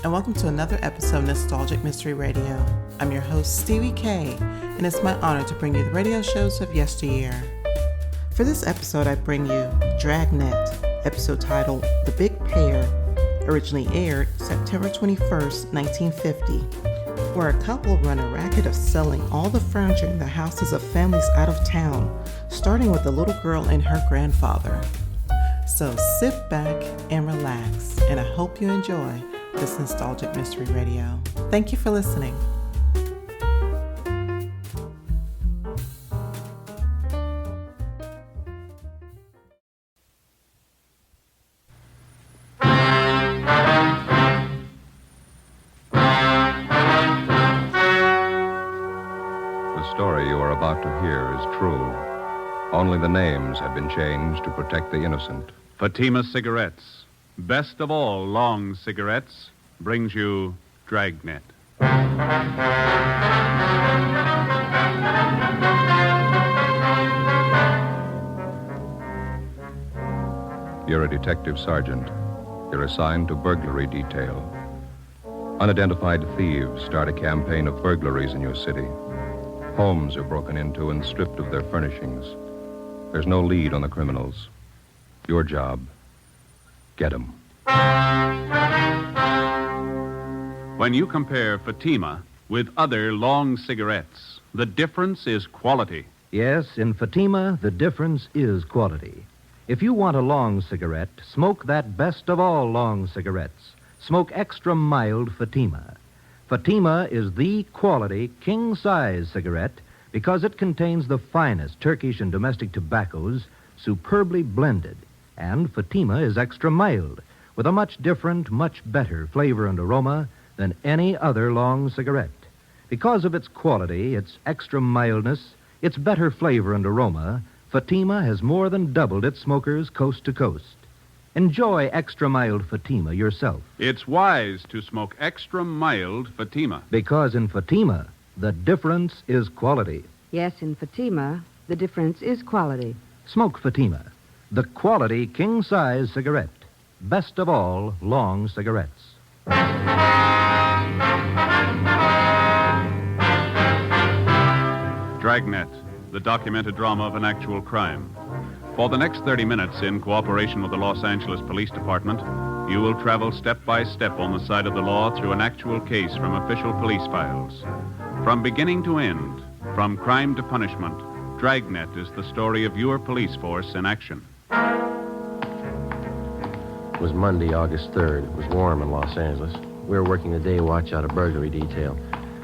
and welcome to another episode of Nostalgic Mystery Radio. I'm your host, Stevie K, and it's my honor to bring you the radio shows of yesteryear. For this episode, I bring you Dragnet, episode titled The Big Pair, originally aired September 21st, 1950, where a couple run a racket of selling all the furniture in the houses of families out of town, starting with a little girl and her grandfather. So sit back and relax, and I hope you enjoy this Nostalgic Mystery Radio. Thank you for listening. The story you are about to hear is true. Only the names have been changed to protect the innocent. Fatima Cigarettes, best of all long cigarettes, brings you Dragnet. You're a detective sergeant. You're assigned to burglary detail. Unidentified thieves start a campaign of burglaries in your city. Homes are broken into and stripped of their furnishings. There's no lead on the criminals. Your job, get 'em. When you compare Fatima with other long cigarettes, the difference is quality. Yes, in Fatima, the difference is quality. If you want a long cigarette, smoke that best of all long cigarettes. Smoke extra mild Fatima. Fatima is the quality king-size cigarette because it contains the finest Turkish and domestic tobaccos superbly blended. And Fatima is extra mild with a much different, much better flavor and aroma than any other long cigarette. Because of its quality, its extra mildness, its better flavor and aroma, Fatima has more than doubled its smokers coast to coast. Enjoy extra mild Fatima yourself. It's wise to smoke extra mild Fatima. Because in Fatima, the difference is quality. Yes, in Fatima, the difference is quality. Smoke Fatima, the quality king-size cigarette. Best of all long cigarettes. Dragnet, the documented drama of an actual crime. For the next 30 minutes, in cooperation with the Los Angeles Police Department, you will travel step by step on the side of the law through an actual case from official police files. From beginning to end, from crime to punishment, Dragnet is the story of your police force in action. It was Monday, August 3rd. It was warm in Los Angeles. We were working the day watch out of burglary detail.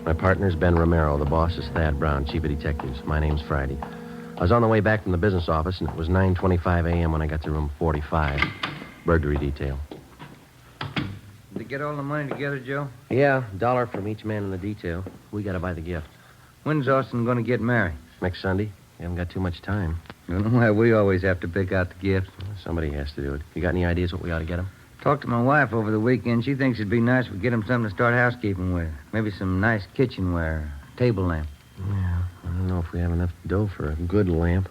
My partner's Ben Romero. The boss is Thad Brown, chief of detectives. My name's Friday. I was on the way back from the business office, and it was 9:25 a.m. when I got to room 45, burglary detail. Did you get all the money together, Joe? Yeah, $1 from each man in the detail. We got to buy the gift. When's Austin going to get married? Next Sunday. We haven't got too much time. I don't know why we always have to pick out the gifts. Somebody has to do it. You got any ideas what we ought to get him? Talked to my wife over the weekend. She thinks it'd be nice if we get him something to start housekeeping with. Maybe some nice kitchenware, table lamp. Yeah, I don't know if we have enough dough for a good lamp.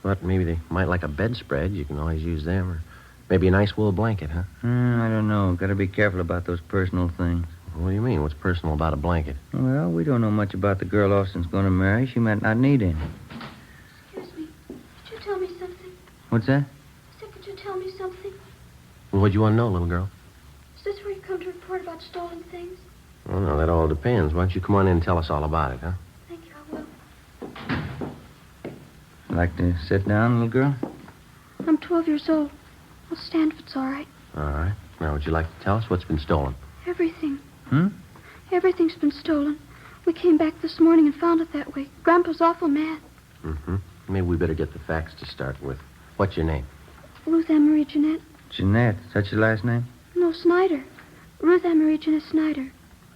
But maybe they might like a bedspread. You can always use them. Or maybe a nice wool blanket, huh? I don't know. Got to be careful about those personal things. What do you mean? What's personal about a blanket? Well, we don't know much about the girl Austin's going to marry. She might not need any. Excuse me. Could you tell me something? What's that? I said, could you tell me something? Well, what do you want to know, little girl? Is this where you come to report about stolen things? Oh, no, that all depends. Why don't you come on in and tell us all about it, huh? Thank you, I will. Like to sit down, little girl? I'm 12 years old. I'll stand if it's all right. All right. Now, would you like to tell us what's been stolen? Everything. Hmm? Everything's been stolen. We came back this morning and found it that way. Grandpa's awful mad. Mm-hmm. Maybe we better get the facts to start with. What's your name? Ruth Ann Marie Jeanette. Jeanette. Is that your last name? No, Snyder. Ruth Ann Marie Jeanette Snyder.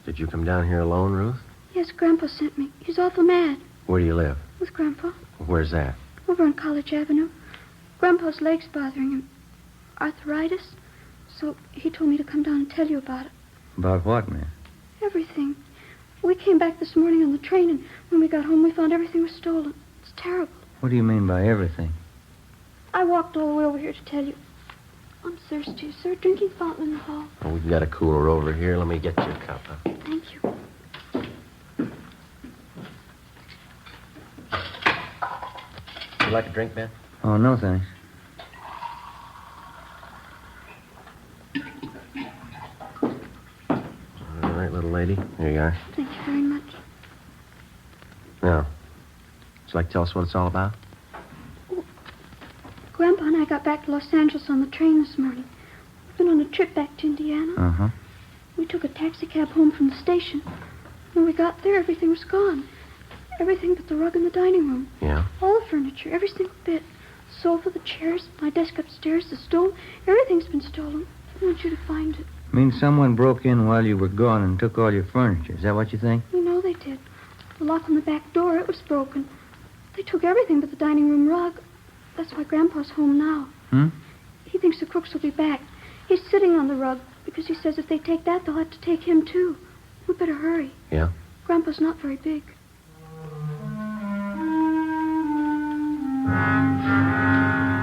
Did you come down here alone, Ruth? Yes, Grandpa sent me. He's awful mad. Where do you live? With Grandpa. Where's that? Over on College Avenue. Grandpa's leg's bothering him. Arthritis. So he told me to come down and tell you about it. About what, man? Everything. We came back this morning on the train, and when we got home, we found everything was stolen. It's terrible. What do you mean by everything? I walked all the way over here to tell you. I'm thirsty. Is there a drinking fountain in the hall? Oh, we've got a cooler over here. Let me get you a cup, huh? Thank you. Would you like a drink, Ben? Oh, no, thanks. All right, little lady. Here you are. Thank you very much. Now, would you like to tell us what it's all about? Grandpa and I got back to Los Angeles on the train this morning. We've been on a trip back to Indiana. Uh-huh. We took a taxi cab home from the station. When we got there, everything was gone. Everything but the rug in the dining room. Yeah? All the furniture, every single bit. The sofa, the chairs, my desk upstairs, the stove. Everything's been stolen. I want you to find it. Means someone broke in while you were gone and took all your furniture. Is that what you think? We know they did. The lock on the back door, it was broken. They took everything but the dining room rug. That's why Grandpa's home now. He thinks the crooks will be back. He's sitting on the rug because he says if they take that, they'll have to take him, too. We better hurry. Yeah? Grandpa's not very big.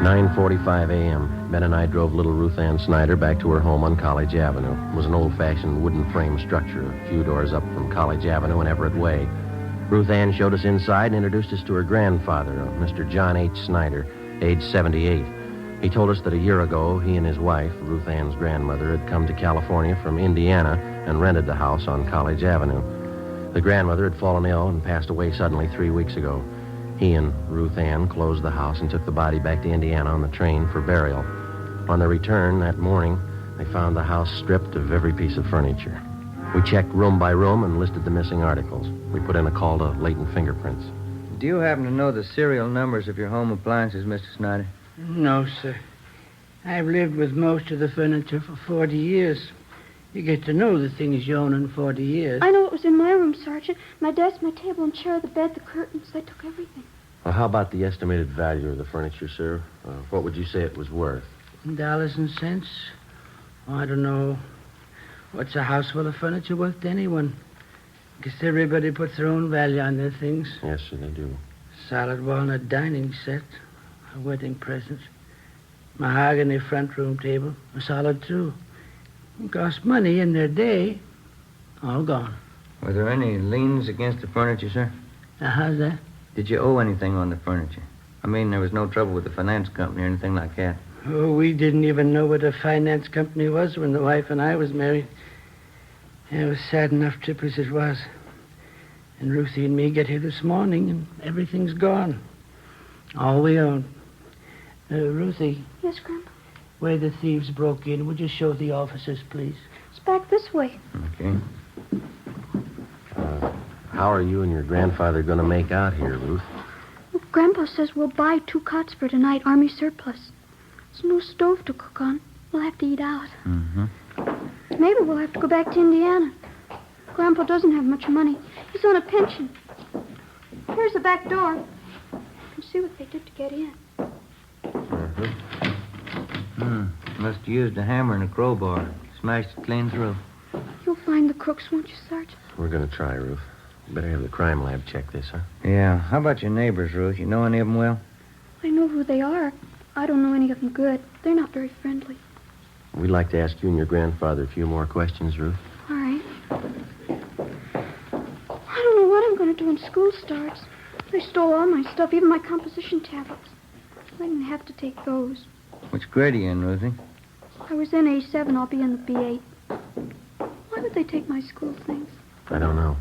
9:45 a.m. Ben and I drove little Ruth Ann Snyder back to her home on College Avenue. It was an old-fashioned wooden frame structure a few doors up from College Avenue and Everett Way. Ruth Ann showed us inside and introduced us to her grandfather, Mr. John H. Snyder, age 78. He told us that a year ago, he and his wife, Ruth Ann's grandmother, had come to California from Indiana and rented the house on College Avenue. The grandmother had fallen ill and passed away suddenly 3 weeks ago. He and Ruth Ann closed the house and took the body back to Indiana on the train for burial. On their return that morning, they found the house stripped of every piece of furniture. We checked room by room and listed the missing articles. We put in a call to latent fingerprints. Do you happen to know the serial numbers of your home appliances, Mr. Snyder? No, sir. I've lived with most of the furniture for 40 years. You get to know the things you own in 40 years. I know it was in my room, Sergeant. My desk, my table and chair, the bed, the curtains. They took everything. Well, how about the estimated value of the furniture, sir? What would you say it was worth? Dollars and cents? Oh, I don't know. What's a house full of furniture worth to anyone? Guess everybody puts their own value on their things. Yes, sir, they do. Solid walnut dining set. A wedding present. Mahogany front room table. A solid, too. It cost money in their day. All gone. Were there any liens against the furniture, sir? How's that? Did you owe anything on the furniture? I mean, there was no trouble with the finance company or anything like that. Oh, we didn't even know what a finance company was when the wife and I was married. It was a sad enough trip as it was. And Ruthie and me get here this morning, and everything's gone. All we own. Ruthie, Yes, Grandpa? where the thieves broke in, would you show the officers, please? It's back this way. Okay. How are you and your grandfather going to make out here, Ruth? Well, Grandpa says we'll buy 2 cots for tonight, Army surplus. There's no stove to cook on. We'll have to eat out. Mm-hmm. Maybe we'll have to go back to Indiana. Grandpa doesn't have much money. He's on a pension. Here's the back door. You can see what they did to get in. Must have used a hammer and a crowbar. Smashed it clean through. You'll find the crooks, won't you, Sergeant? We're going to try, Ruth. Better have the crime lab check this, huh? Yeah. How about your neighbors, Ruth? You know any of them well? I know who they are. I don't know any of them good. They're not very friendly. We'd like to ask you and your grandfather a few more questions, Ruth. All right. I don't know what I'm going to do when school starts. They stole all my stuff, even my composition tablets. I didn't have to take those. Which grade are you in, Ruthie? I was in A7. I'll be in the B8. Why would they take my school things? I don't know.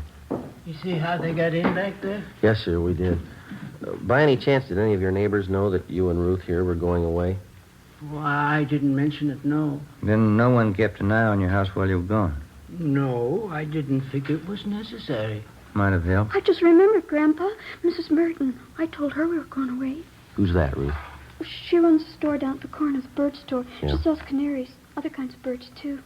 You see how they got in back there? Yes, sir, we did. By any chance, did any of your neighbors know that you and Ruth here were going away? Why, I didn't mention it, no. Then no one kept an eye on your house while you were gone. No, I didn't think it was necessary. Might have helped. I just remembered, Grandpa. Mrs. Merton. I told her we were going away. Who's that, Ruth? She runs a store down at the corner, the bird store. Yeah. She sells canaries, other kinds of birds, too.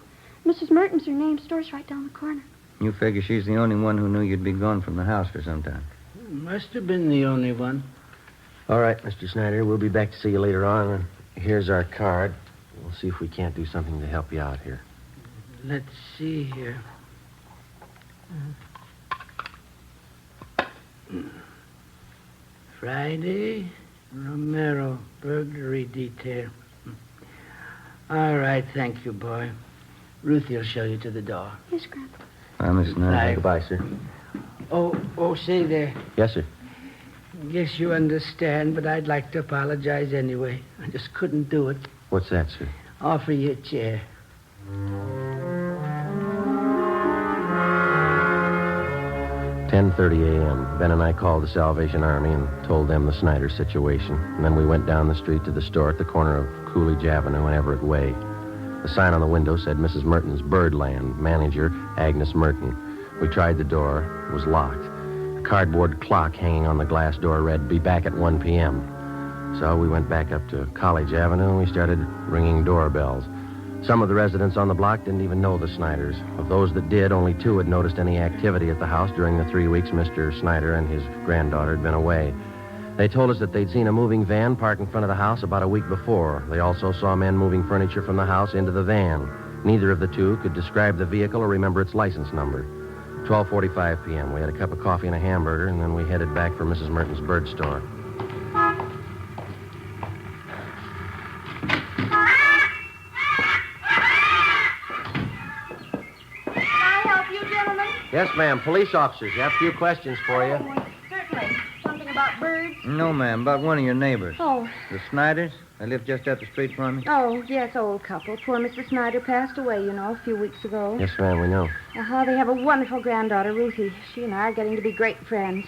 Mrs. Merton's her name. Store's right down the corner. You figure she's the only one who knew you'd be gone from the house for some time. Must have been the only one. All right, Mr. Snyder, we'll be back to see you later on. And here's our card. We'll see if we can't do something to help you out here. Let's see here. Friday, Romero, burglary detail. All right, thank you, boy. Ruthie will show you to the door. Yes, Grandpa. Miss Snyder. Goodbye, sir. Oh, say there. Yes, sir. Guess you understand, but I'd like to apologize anyway. I just couldn't do it. What's that, sir? Offer you a chair. 10:30 a.m. Ben and I called the Salvation Army and told them the Snyder situation. And then we went down the street to the store at the corner of Coolidge Avenue and Everett Way. The sign on the window said Mrs. Merton's Birdland, manager Agnes Merton. We tried the door. It was locked. The cardboard clock hanging on the glass door read, "Be back at 1 p.m." So we went back up to College Avenue and we started ringing doorbells. Some of the residents on the block didn't even know the Snyders. Of those that did, only 2 had noticed any activity at the house during the 3 weeks Mr. Snyder and his granddaughter had been away. They told us that they'd seen a moving van parked in front of the house about a week before. They also saw men moving furniture from the house into the van. Neither of the 2 could describe the vehicle or remember its license number. 12:45 p.m. We had a cup of coffee and a hamburger, and then we headed back for Mrs. Merton's bird store. Yes, ma'am. Police officers. You have a few questions for you. Oh, certainly. Something about birds? No, ma'am. About one of your neighbors. Oh. The Snyders? They live just up the street from me. Oh, yes, old couple. Poor Mr. Snyder passed away, a few weeks ago. Yes, ma'am, we know. They have a wonderful granddaughter, Ruthie. She and I are getting to be great friends.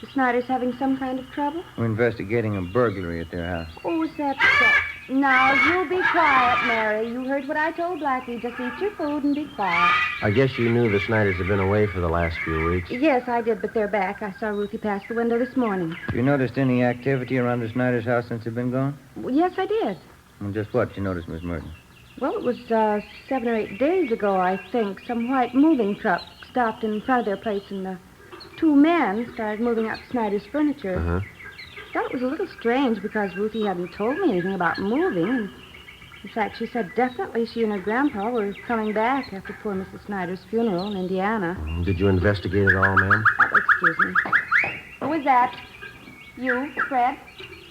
The Snyders having some kind of trouble? We're investigating a burglary at their house. Oh, is that so? Now, you be quiet, Mary. You heard what I told Blackie. Just eat your food and be quiet. I guess you knew the Snyders have been away for the last few weeks. Yes, I did, but they're back. I saw Ruthie pass the window this morning. Have you noticed any activity around the Snyders' house since they've been gone? Well, yes, I did. And just what you noticed, Miss Merton? Well, it was 7 or 8 days ago, I think. Some white moving truck stopped in front of their place, and 2 men started moving up Snyder's furniture. Uh-huh. I thought it was a little strange because Ruthie hadn't told me anything about moving. And in fact, she said definitely she and her grandpa were coming back after poor Mrs. Snyder's funeral in Indiana. Did you investigate it all, ma'am? Oh, excuse me. Who is that? You, Fred?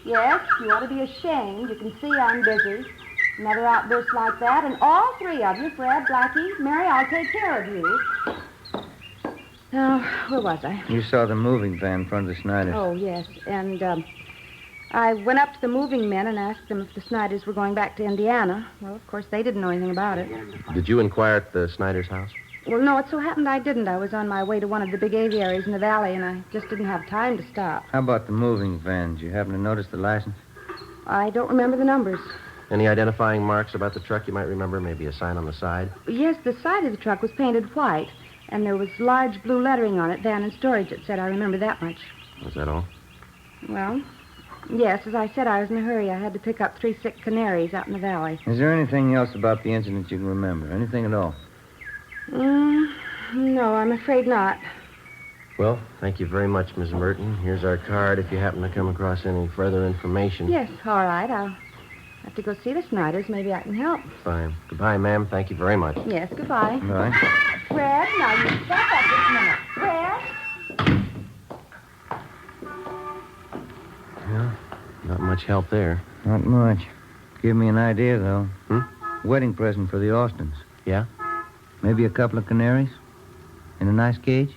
Yes, you ought to be ashamed. You can see I'm busy. Another outburst like that, and all 3 of you, Fred, Blackie, Mary, I'll take care of you. Now, where was I? You saw the moving van in front of the Snyders. Oh, yes. And I went up to the moving men and asked them if the Snyders were going back to Indiana. Well, of course, they didn't know anything about it. Did you inquire at the Snyders' house? Well, no, it so happened I didn't. I was on my way to one of the big aviaries in the valley, and I just didn't have time to stop. How about the moving vans? You happen to notice the license? I don't remember the numbers. Any identifying marks about the truck you might remember? Maybe a sign on the side? Yes, the side of the truck was painted white, and there was large blue lettering on it, van and storage, it said. I remember that much. Was that all? Well, yes, as I said, I was in a hurry. I had to pick up 3 sick canaries out in the valley. Is there anything else about the incident you can remember? Anything at all? No, I'm afraid not. Well, thank you very much, Miss Merton. Here's our card if you happen to come across any further information. Yes, all right. I'll have to go see the Snyders. Maybe I can help. Fine. Goodbye, ma'am. Thank you very much. Yes, goodbye. Bye. Fred, now you stop up this minute. Fred? Well, not much help there. Not much. Give me an idea, though. Wedding present for the Austins. Yeah? Maybe a couple of canaries? In a nice cage?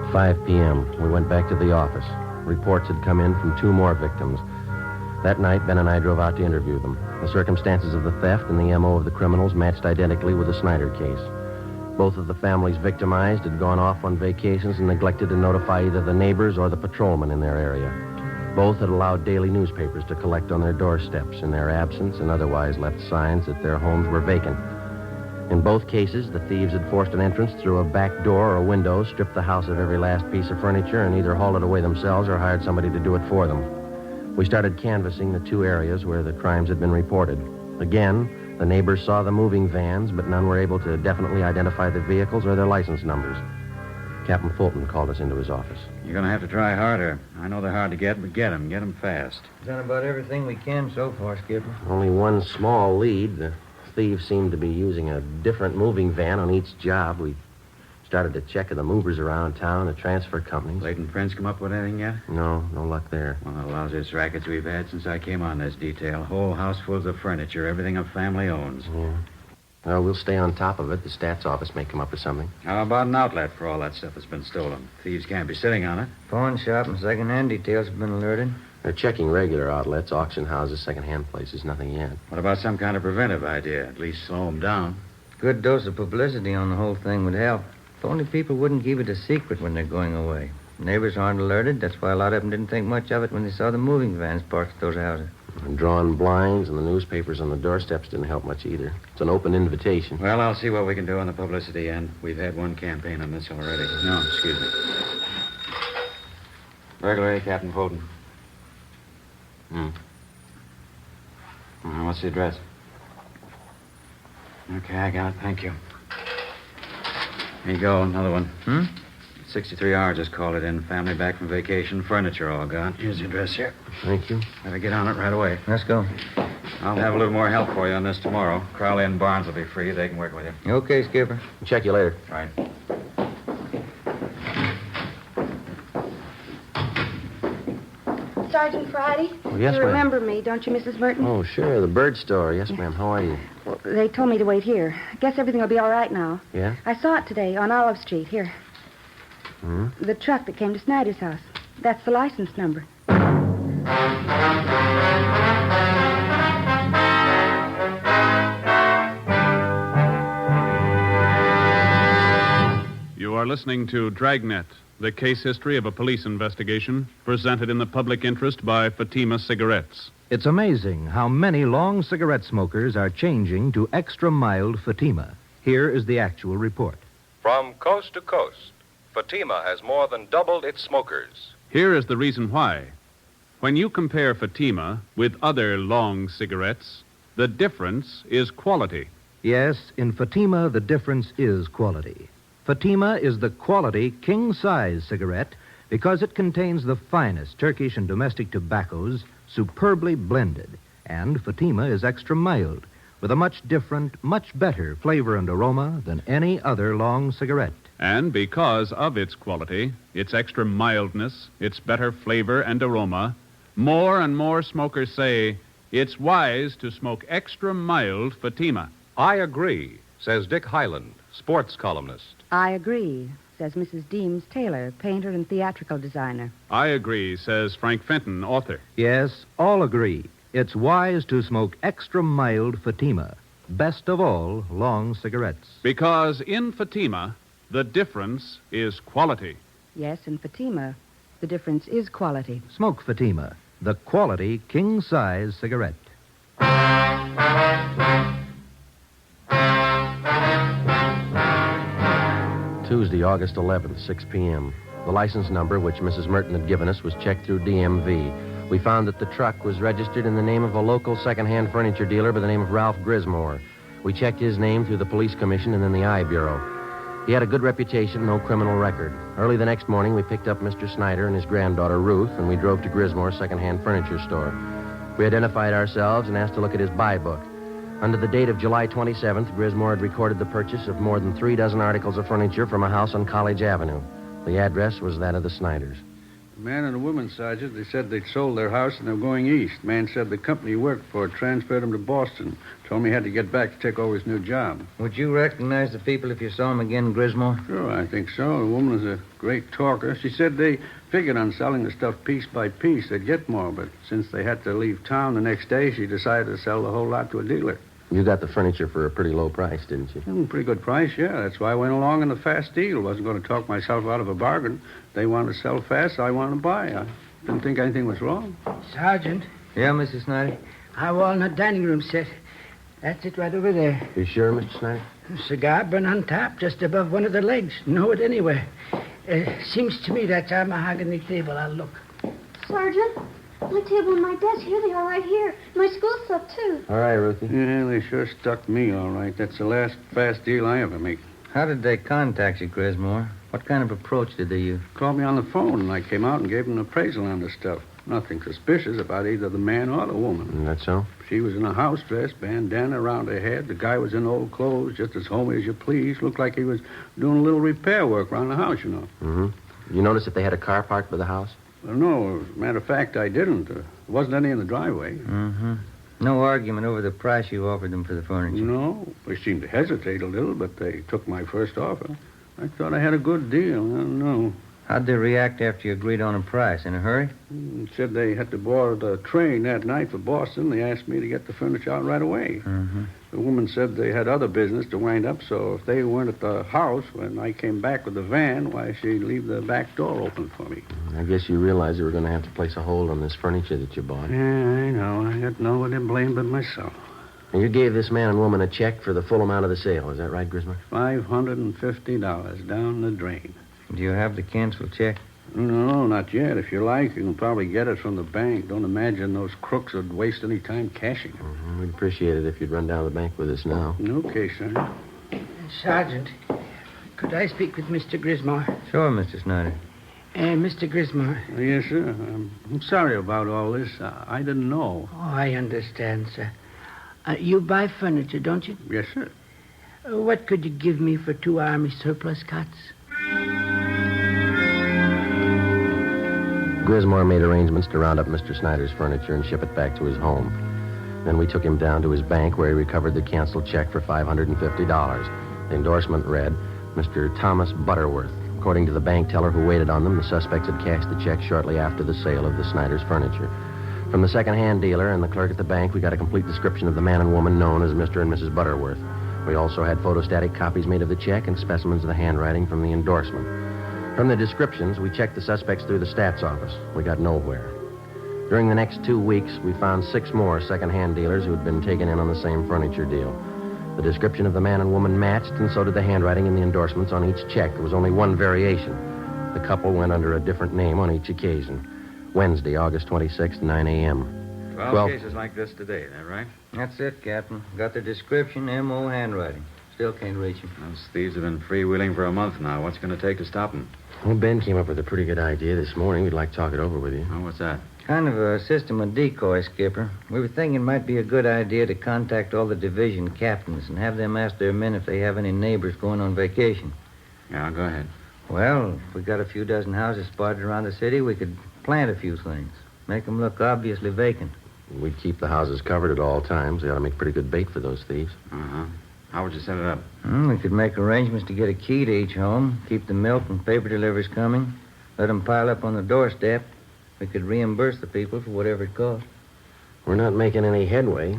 At 5 p.m., we went back to the office. Reports had come in from 2 more victims. That night, Ben and I drove out to interview them. The circumstances of the theft and the M.O. of the criminals matched identically with the Snyder case. Both of the families victimized had gone off on vacations and neglected to notify either the neighbors or the patrolmen in their area. Both had allowed daily newspapers to collect on their doorsteps in their absence and otherwise left signs that their homes were vacant. In both cases, the thieves had forced an entrance through a back door or a window, stripped the house of every last piece of furniture, and either hauled it away themselves or hired somebody to do it for them. We started canvassing the 2 areas where the crimes had been reported. Again, the neighbors saw the moving vans, but none were able to definitely identify the vehicles or their license numbers. Captain Fulton called us into his office. You're going to have to try harder. I know they're hard to get, but get them. Get them fast. Done about everything we can so far, Skipper. Only one small lead. The thieves seemed to be using a different moving van on each job. We Started to check of the movers around town, the transfer companies. Clayton friends come up with anything yet? No luck there. One of the lousiest rackets we've had since I came on this detail. Whole house full of furniture, everything a family owns. Yeah. Well, we'll stay on top of it. The stats office may come up with something. How about an outlet for all that stuff that's been stolen? Thieves can't be sitting on it. Pawn shop and second-hand details have been alerted. They're checking regular outlets, auction houses, second-hand places. Nothing yet. What about some kind of preventive idea? At least slow them down. Good dose of publicity on the whole thing would help. If only people wouldn't keep it a secret when they're going away. Neighbors aren't alerted. That's why a lot of them didn't think much of it when they saw the moving vans parked at those houses. And drawn blinds and the newspapers on the doorsteps didn't help much either. It's an open invitation. Well, I'll see what we can do on the publicity end. We've had one campaign on this already. No, excuse me. Burglary, Captain Fulton. What's the address? Okay, I got it. Thank you. Here you go, another one. 63R just called it in. Family back from vacation. Furniture all gone. Here's the address here. Thank you. Better get on it right away. Let's go. I'll have a little more help for you on this tomorrow. Crowley and Barnes will be free. They can work with you. Okay, Skipper. Check you later. Right. Sergeant Friday? Oh, yes, You ma'am. remember me, don't you, Mrs. Burton? Oh, sure. The bird store. Yes, ma'am. How are you? Well, they told me to wait here. I guess everything will be all right now. Yeah? I saw it today on Olive Street. Here. The truck that came to Snyder's house. That's the license number. You are listening to Dragnet, the case history of a police investigation, presented in the public interest by Fatima Cigarettes. It's amazing how many long cigarette smokers are changing to extra mild Fatima. Here is the actual report. From coast to coast, Fatima has more than doubled its smokers. Here is the reason why. When you compare Fatima with other long cigarettes, the difference is quality. Yes, in Fatima, the difference is quality. Fatima is the quality king-size cigarette because it contains the finest Turkish and domestic tobaccos superbly blended. And Fatima is extra mild with a much different, much better flavor and aroma than any other long cigarette. And because of its quality, its extra mildness, its better flavor and aroma, more and more smokers say it's wise to smoke extra mild Fatima. I agree, says Dick Hyland, sports columnist. I agree, says Mrs. Deems Taylor, painter and theatrical designer. I agree, says Frank Fenton, author. Yes, all agree. It's wise to smoke extra mild Fatima. Best of all, long cigarettes. Because in Fatima, the difference is quality. Yes, in Fatima, the difference is quality. Smoke Fatima, the quality king-size cigarette. Tuesday, August 11th, 6 p.m. The license number, which Mrs. Merton had given us, was checked through DMV. We found that the truck was registered in the name of a local second-hand furniture dealer by the name of Ralph Grismore. We checked his name through the police commission and then the I Bureau. He had a good reputation, no criminal record. Early the next morning, we picked up Mr. Snyder and his granddaughter, Ruth, and we drove to Grismore's second-hand furniture store. We identified ourselves and asked to look at his buy book. Under the date of July 27th, Grismore had recorded the purchase of more than 3 dozen articles of furniture from a house on College Avenue. The address was that of the Snyders. The man and a woman, Sergeant, they said they'd sold their house and they were going east. Man said the company he worked for transferred him to Boston. Told me he had to get back to take over his new job. Would you recognize the people if you saw them again, Grismore? Sure, I think so. The woman was a great talker. She said they figured on selling the stuff piece by piece. They'd get more, but since they had to leave town the next day, she decided to sell the whole lot to a dealer. You got the furniture for a pretty low price, didn't you? Pretty good price, yeah. That's why I went along in the fast deal. Wasn't going to talk myself out of a bargain. They wanted to sell fast, so I wanted to buy. I didn't think anything was wrong. Sergeant, Yeah, Mrs. Snyder? our walnut dining room set. That's it right over there. You sure, Mr. Snyder? Cigar burn on top, just above one of the legs. Know it anywhere. Seems to me that's our mahogany table. I'll look. Sergeant, my table and my desk, here they are right here. My school stuff, too. All right, Ruthie. Yeah, they sure stuck me all right. That's the last fast deal I ever make. How did they contact you, Grismore? What kind of approach did they use? Called me on the phone, and I came out and gave them an appraisal on the stuff. Nothing suspicious about either the man or the woman. That's so? She was in a house dress, bandana around her head. The guy was in old clothes, just as homey as you please. Looked like he was doing a little repair work around the house, you know. Mm-hmm. You notice if they had a car parked by the house? Well, no, as a matter of fact, I didn't. There wasn't any in the driveway. Mm-hmm. No argument over the price you offered them for the furniture. No, they seemed to hesitate a little, but they took my first offer. I thought I had a good deal. I don't know. How'd they react after you agreed on a price? In a hurry? Said they had to board the train that night for Boston. They asked me to get the furniture out right away. Mm-hmm. The woman said they had other business to wind up, so if they weren't at the house when I came back with the van, why, she'd leave the back door open for me. I guess you realize you were going to have to place a hold on this furniture that you bought. Yeah, I know. I got no one to blame but myself. And you gave this man and woman a check for the full amount of the sale. Is that right, Grismer? $550 down the drain. Do you have the canceled check? No, not yet. If you like, you can probably get it from the bank. Don't imagine those crooks would waste any time cashing it. Mm-hmm. We'd appreciate it if you'd run down to the bank with us now. Okay, sir. Sergeant, could I speak with Mr. Grismore? Sure, Mr. Snyder. Mr. Grismore. Yes, sir. I'm sorry about all this. I didn't know. Oh, I understand, sir. You buy furniture, don't you? Yes, sir. What could you give me for 2 Army surplus cots? Grismore made arrangements to round up Mr. Snyder's furniture and ship it back to his home. Then we took him down to his bank where he recovered the canceled check for $550. The endorsement read, Mr. Thomas Butterworth. According to the bank teller who waited on them, the suspects had cashed the check shortly after the sale of the Snyder's furniture. From the second-hand dealer and the clerk at the bank, we got a complete description of the man and woman known as Mr. and Mrs. Butterworth. We also had photostatic copies made of the check and specimens of the handwriting from the endorsement. From the descriptions, we checked the suspects through the stats office. We got nowhere. During the next 2 weeks, we found 6 more second-hand dealers who had been taken in on the same furniture deal. The description of the man and woman matched, and so did the handwriting in the endorsements on each check. There was only one variation. The couple went under a different name on each occasion. Wednesday, August 26th, 9 a.m. 12 cases like this today, is that right? That's it, Captain. Got the description, M.O. handwriting. Still can't reach him. Those thieves have been freewheeling for a month now. What's going to take to stop them? Well, Ben came up with a pretty good idea this morning. We'd like to talk it over with you. Oh, what's that? Kind of a system of decoy, Skipper. We were thinking it might be a good idea to contact all the division captains and have them ask their men if they have any neighbors going on vacation. Yeah, go ahead. Well, if we got a few dozen houses spotted around the city, we could plant a few things. Make them look obviously vacant. We'd keep the houses covered at all times. They ought to make pretty good bait for those thieves. Uh-huh. How would you set it up? We could make arrangements to get a key to each home, keep the milk and paper deliveries coming, let them pile up on the doorstep. We could reimburse the people for whatever it cost. We're not making any headway.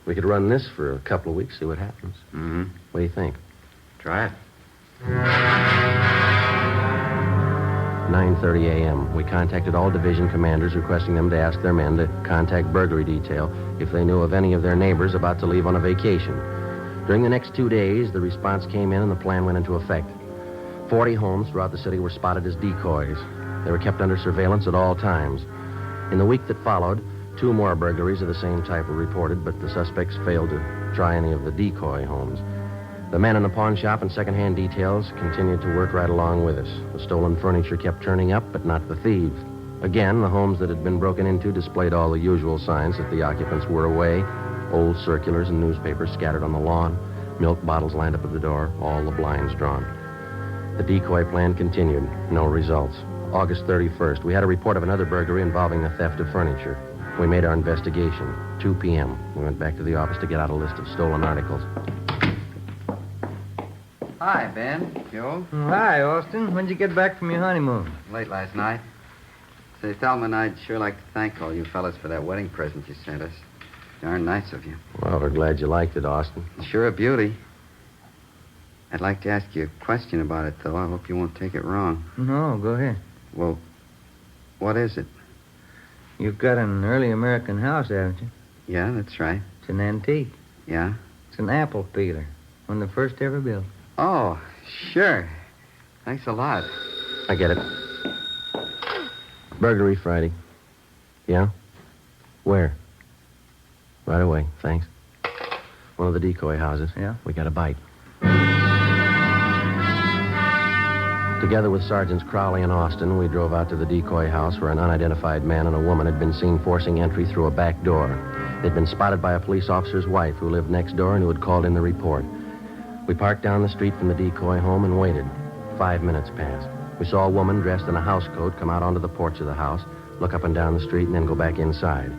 We could run this for a couple of weeks, see what happens. Mm-hmm. What do you think? Try it. 9:30 a.m. We contacted all division commanders requesting them to ask their men to contact burglary detail if they knew of any of their neighbors about to leave on a vacation. During the next 2 days, the response came in and the plan went into effect. 40 homes throughout the city were spotted as decoys. They were kept under surveillance at all times. In the week that followed, 2 more burglaries of the same type were reported, but the suspects failed to try any of the decoy homes. The men in the pawn shop and second-hand details continued to work right along with us. The stolen furniture kept turning up, but not the thieves. Again, the homes that had been broken into displayed all the usual signs that the occupants were away. Old circulars and newspapers scattered on the lawn, milk bottles lined up at the door, all the blinds drawn. The decoy plan continued. No results. August 31st, we had a report of another burglary involving the theft of furniture. We made our investigation. 2 p.m. We went back to the office to get out a list of stolen articles. Hi, Ben. You home? Hi, Austin. When'd you get back from your honeymoon? Late last night. Say, Thelma, I'd sure like to thank all you fellas for that wedding present you sent us. Darn nice of you. Well, we're glad you liked it, Austin. Sure a beauty. I'd like to ask you a question about it, though. I hope you won't take it wrong. No, go ahead. Well, what is it? You've got an early American house, haven't you? Yeah, that's right. It's an antique. Yeah? It's an apple peeler. One of the first ever built. Oh, sure. Thanks a lot. I get it. Burglary Friday. Yeah? Where? Right away, thanks. One of the decoy houses. Yeah? We got a bite. Together with Sergeants Crowley and Austin, we drove out to the decoy house where an unidentified man and a woman had been seen forcing entry through a back door. They'd been spotted by a police officer's wife who lived next door and who had called in the report. We parked down the street from the decoy home and waited. 5 minutes passed. We saw a woman dressed in a housecoat come out onto the porch of the house, look up and down the street, and then go back inside.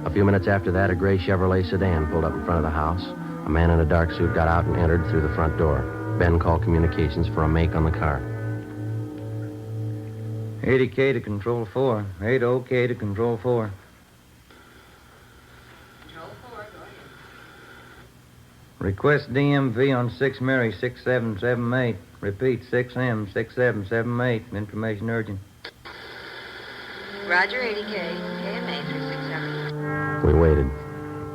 A few minutes after that, a gray Chevrolet sedan pulled up in front of the house. A man in a dark suit got out and entered through the front door. Ben called communications for a make on the car. 80K to Control 4. 80K to Control 4. Control 4, go ahead. Request DMV on 6 Mary 6778. Repeat, 6M 6778. Information urgent. Roger, 80K. KMA 367. We waited.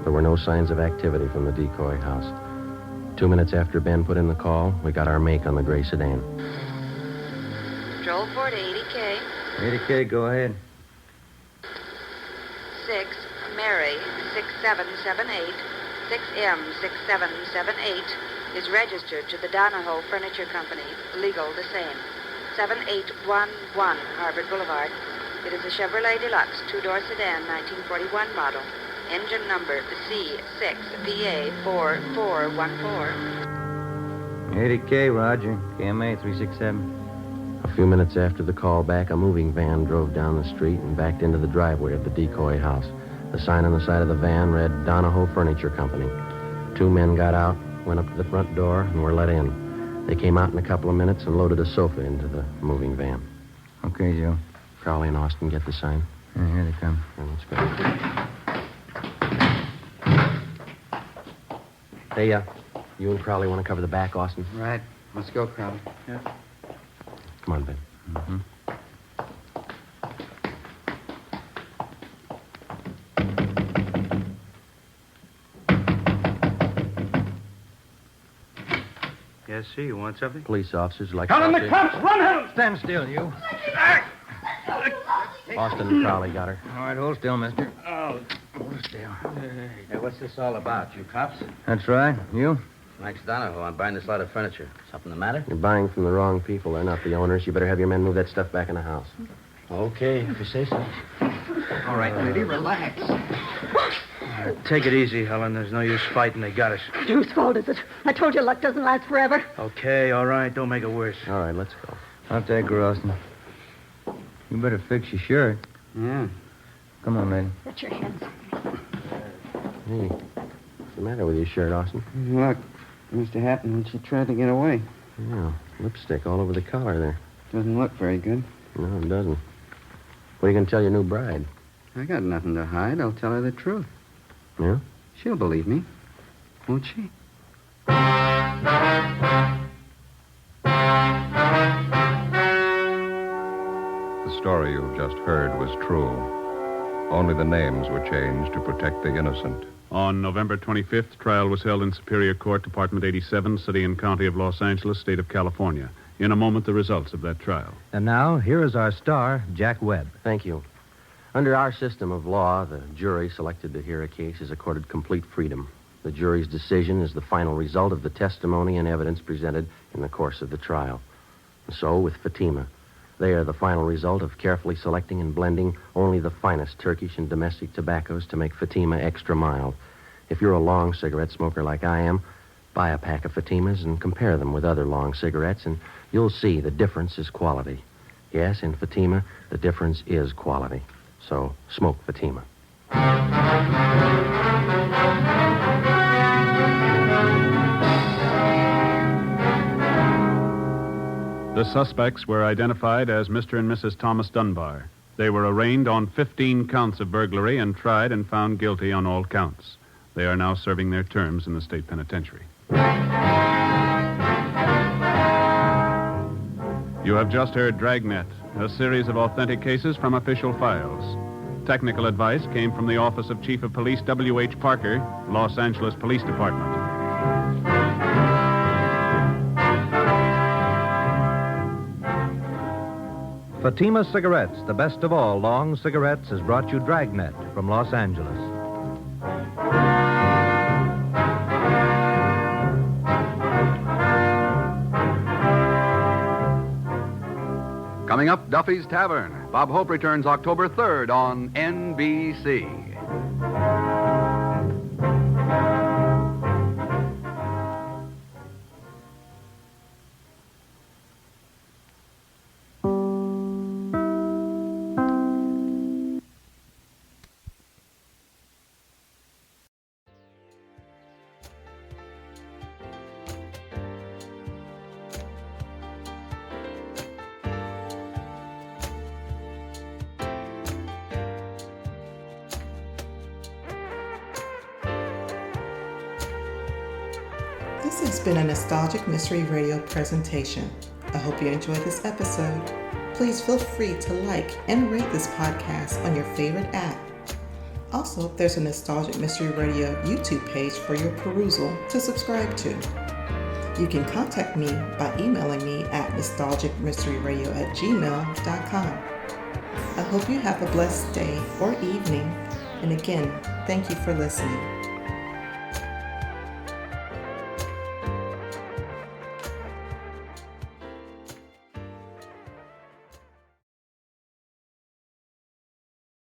There were no signs of activity from the decoy house. 2 minutes after Ben put in the call, we got our make on the gray sedan. Control 4 to 80K. 80K, go ahead. 6 Mary 6778. 6M 6778 is registered to the Donahoe Furniture Company. Legal the same. 7811 Harvard Boulevard. It is a Chevrolet Deluxe two-door sedan, 1941 model. Engine number C6VA4414. 80K, Roger. KMA 367. A few minutes after the call back, a moving van drove down the street and backed into the driveway of the decoy house. The sign on the side of the van read Donahoe Furniture Company. 2 men got out, went up to the front door, and were let in. They came out in a couple of minutes and loaded a sofa into the moving van. Okay, Joe. Crowley and Austin get the sign. Yeah, here they come. Let's go. Hey, you and Crowley want to cover the back, Austin? Right. Let's go, Crowley. Yeah. Come on, Ben. Mm-hmm. Yes, sir. You want something? Police officers like... Tell him the cops! Run, Helen! Stand still, you. Austin and Crowley got her. All right, hold still, mister. Oh, Hey, what's this all about, you cops? That's right. You? Max Donahoe. I'm buying this lot of furniture. Something the matter? You're buying from the wrong people. They're not the owners. You better have your men move that stuff back in the house. Okay, if you say so. All right, lady, relax. take it easy, Helen. There's no use fighting. They got us. Whose fault is it? I told you luck doesn't last forever. Okay, all right. Don't make it worse. All right, let's go. I'll take her, Austin. You better fix your shirt. Yeah. Come on, lady. Get your hands. Hey, what's the matter with your shirt, Austin? Look, it must have happened when she tried to get away. Yeah, lipstick all over the collar there. Doesn't look very good. No, it doesn't. What are you going to tell your new bride? I got nothing to hide. I'll tell her the truth. Yeah? She'll believe me. Won't she? The story you've just heard was true. Only the names were changed to protect the innocent. On November 25th, trial was held in Superior Court, Department 87, City and County of Los Angeles, State of California. In a moment, the results of that trial. And now, here is our star, Jack Webb. Thank you. Under our system of law, the jury selected to hear a case is accorded complete freedom. The jury's decision is the final result of the testimony and evidence presented in the course of the trial. And so, with Fatima, they are the final result of carefully selecting and blending only the finest Turkish and domestic tobaccos to make Fatima extra mild. If you're a long cigarette smoker like I am, buy a pack of Fatimas and compare them with other long cigarettes, and you'll see the difference is quality. Yes, in Fatima, the difference is quality. So, smoke Fatima. The suspects were identified as Mr. and Mrs. Thomas Dunbar. They were arraigned on 15 counts of burglary and tried and found guilty on all counts. They are now serving their terms in the state penitentiary. You have just heard Dragnet, a series of authentic cases from official files. Technical advice came from the Office of Chief of Police W.H. Parker, Los Angeles Police Department. Fatima Cigarettes, the best of all long cigarettes, has brought you Dragnet from Los Angeles. Coming up, Duffy's Tavern. Bob Hope returns October 3rd on NBC. This has been a Nostalgic Mystery Radio presentation. I hope you enjoyed this episode. Please feel free to like and rate this podcast on your favorite app. Also, there's a Nostalgic Mystery Radio YouTube page for your perusal to subscribe to. You can contact me by emailing me at nostalgicmysteryradio@gmail.com. I hope you have a blessed day or evening. And again, thank you for listening.